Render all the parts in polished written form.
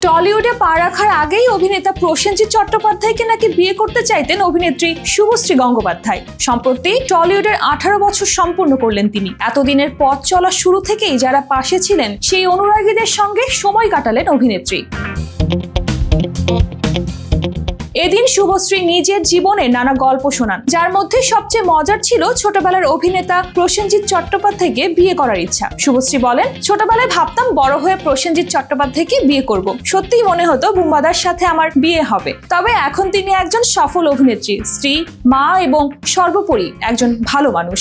টলিউডে পা রাখার আগেই অভিনেতা প্রসেনজিৎ চট্টোপাধ্যায়কে নাকি বিয়ে করতে চাইতেন অভিনেত্রী শুভশ্রী গঙ্গোপাধ্যায়। সম্প্রতি টলিউডের 18 বছর সম্পূর্ণ করলেন তিনি। এতদিনের পথ চলা শুরু থেকেই যারা পাশে ছিলেন সেই অনুরাগীদের সঙ্গে সময় কাটালেন অভিনেত্রী। এদিন শুভশ্রী নিজের জীবনের নানা গল্প শোনান, যার মধ্যে সবচেয়ে মজার ছিল ছোটবেলার অভিনেতা প্রসেনজিৎ চট্টোপাধ্যায়কে বিয়ে করার ইচ্ছা। শুভশ্রী বলেন, ছোটবেলায় ভাবতাম বড় হয়ে প্রসেনজিৎ চট্টোপাধ্যায়কে বিয়ে করব। সত্যিই মনে হতো বুম্বাদার সাথে আমার বিয়ে হবে। তবে এখন তিনি একজন সফল অভিনেত্রী, স্ত্রী, মা এবং সর্বোপরি একজন ভালো মানুষ।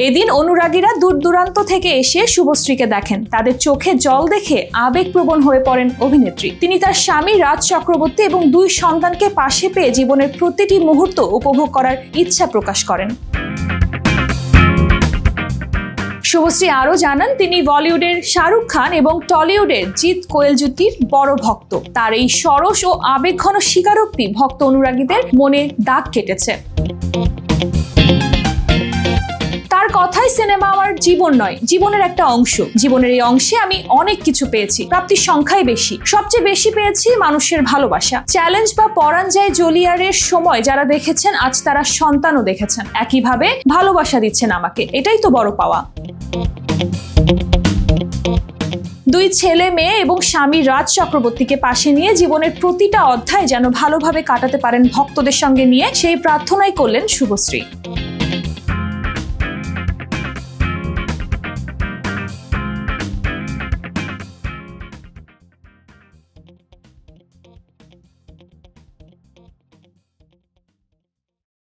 এদিন অনুরাগীরা দূর দূরান্ত থেকে এসে শুভশ্রীকে দেখেন। তাদের চোখে জল দেখে আবেগপ্রবণ হয়ে পড়েন অভিনেত্রী। তিনি তার স্বামী রাজ চক্রবর্তী এবং 2 সন্তানকে পাশে পেয়ে জীবনের প্রতিটি মুহূর্ত উপভোগ করার ইচ্ছা প্রকাশ করেন। শুভশ্রী আরও জানান, তিনি বলিউডের শাহরুখ খান এবং টলিউডের জিৎ কোয়েল জুটির বড় ভক্ত। তার এই সরস ও আবেগঘন স্বীকারোক্তি ভক্ত অনুরাগীদের মনে দাগ কেটেছে। তার কথাই সিনেমা আমার জীবন নয়, জীবনের একটা অংশ। জীবনের এই অংশে আমি অনেক কিছু পেয়েছি, প্রাপ্তির সংখ্যাই বেশি। সবচেয়ে বেশি পেয়েছি মানুষের ভালোবাসা। চ্যালেঞ্জ বা পরাণ যায় জলিয়ারের সময় যারা দেখেছেন, আজ তারা সন্তানও দেখেছেন। একইভাবে ভালোবাসা দিচ্ছেন আমাকে, এটাই তো বড় পাওয়া। 2 ছেলে মেয়ে এবং স্বামী রাজ চক্রবর্তীকে পাশে নিয়ে জীবনের প্রতিটা অধ্যায় যেন ভালোভাবে কাটাতে পারেন ভক্তদের সঙ্গে নিয়ে, সেই প্রার্থনাই করলেন শুভশ্রী।